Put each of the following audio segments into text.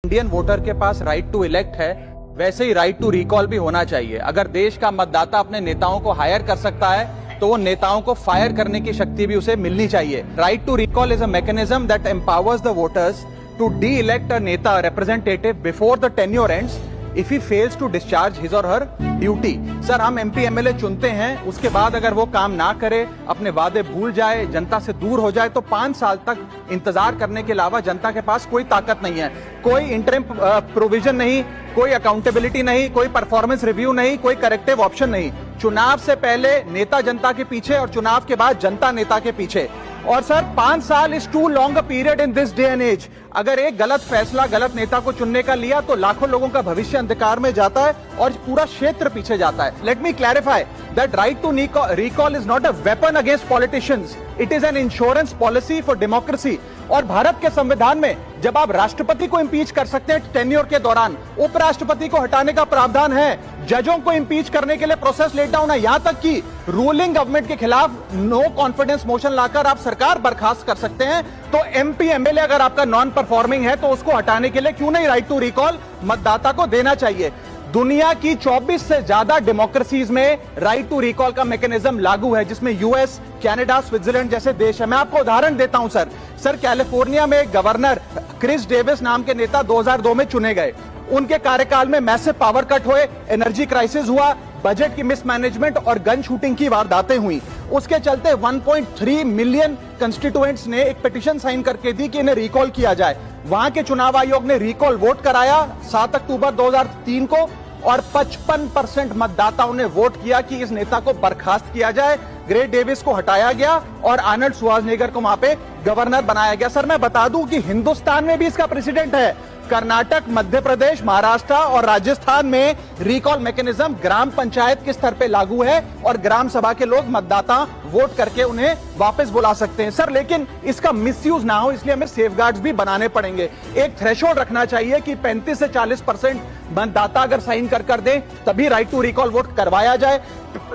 Indian voter के पास right to elect है, वैसे ही राइट टू रिकॉल भी होना चाहिए। अगर देश का मतदाता अपने नेताओं को हायर कर सकता है तो वो नेताओं को फायर करने की शक्ति भी उसे मिलनी चाहिए। Right to recall is a mechanism that empowers the voters to de elect a neta representative before the tenure ends if he fails to discharge his और हर ड्यूटी। सर, हम एमपी एमएलए चुनते हैं, उसके बाद अगर वो काम ना करे, अपने वादे भूल जाए, जनता से दूर हो जाए, तो 5 साल तक इंतजार करने के अलावा जनता के पास कोई ताकत नहीं है। कोई इंटरिम प्रोविजन नहीं, कोई अकाउंटेबिलिटी नहीं, कोई परफॉर्मेंस रिव्यू नहीं, कोई करेक्टिव ऑप्शन नहीं। चुनाव से पहले नेता जनता के पीछे और चुनाव के बाद जनता नेता के पीछे। और सर, 5 साल is too long a period in this day and age. अगर एक गलत फैसला गलत नेता को चुनने का लिया तो लाखों लोगों का भविष्य अंधकार में जाता है और पूरा क्षेत्र पीछे जाता है। Let me clarify that right to recall is not a weapon against politicians, it is an insurance policy for democracy. और भारत के संविधान में जब आप राष्ट्रपति को इंपीच कर सकते हैं टेन्योर के दौरान, उपराष्ट्रपति को हटाने का प्रावधान है, जजों को इंपीच करने के लिए प्रोसेस लेट डाउन है, यहां तक कि रूलिंग गवर्नमेंट के खिलाफ नो कॉन्फिडेंस मोशन लाकर आप सरकार बर्खास्त कर सकते हैं। तो एमपी एमएलए अगर आपका नॉन परफॉर्मिंग है तो उसको हटाने के लिए क्यों नहीं राइट टू रिकॉल मतदाता को देना चाहिए। दुनिया की 24 से ज्यादा डेमोक्रेसीज में राइट टू रिकॉल का मैकेनिज्म लागू है, जिसमें यूएस, कनाडा, स्विट्जरलैंड जैसे देश है। मैं आपको उदाहरण देता हूं सर, कैलिफोर्निया में एक गवर्नर क्रिस डेविस नाम के नेता 2002 में चुने गए। उनके कार्यकाल में मैसिव पावर कट हुए, एनर्जी क्राइसिस हुआ, बजट की मिसमैनेजमेंट और गन शूटिंग की वारदातें हुई। उसके चलते 1.3 मिलियन कंस्टिट्यूएंट्स ने एक पिटीशन साइन करके दी कि इन्हें रिकॉल किया जाए। वहां के चुनाव आयोग ने रिकॉल वोट कराया 7 अक्टूबर 2003 को और 55% मतदाताओं ने वोट किया कि इस नेता को बर्खास्त किया जाए। ग्रेट डेविस को हटाया गया और आर्नल्ड श्वार्ज़नेगर को वहां पे गवर्नर बनाया गया। सर, मैं बता दूं कि हिंदुस्तान में भी इसका प्रेसिडेंट है। कर्नाटक, मध्य प्रदेश, महाराष्ट्र और राजस्थान में रिकॉल मैकेनिज्म ग्राम पंचायत के स्तर पे लागू है और ग्राम सभा के लोग मतदाता वोट करके उन्हें वापस बुला सकते हैं। सर, लेकिन इसका मिसयूज ना हो इसलिए हमें सेफगार्ड्स भी बनाने पड़ेंगे। एक थ्रेशोल्ड रखना चाहिए कि 35 से 40% मतदाता अगर साइन कर दे तभी राइट टू रिकॉल वोट करवाया जाए।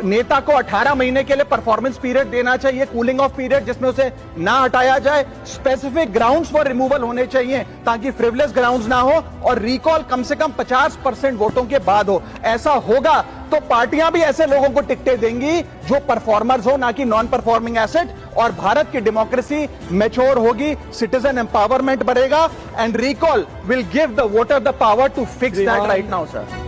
नेता को 18 महीने के लिए परफॉर्मेंस पीरियड देना चाहिए, कूलिंग ऑफ पीरियड, जिसमें उसे ना हटाया जाए। स्पेसिफिक ग्राउंड्स फॉर रिमूवल होने चाहिए ताकि फ्रिवलेस ग्राउंड्स ना हो और रिकॉल कम से कम 50% वोटों के बाद हो। ऐसा होगा तो पार्टियां भी ऐसे लोगों को टिकटें देंगी जो परफॉर्मर्स हो, ना कि नॉन परफॉर्मिंग एसेट, और भारत की डेमोक्रेसी मैच्योर होगी, सिटीजन एम्पावरमेंट बढ़ेगा and recall will give the voter the power to fix that right now sir.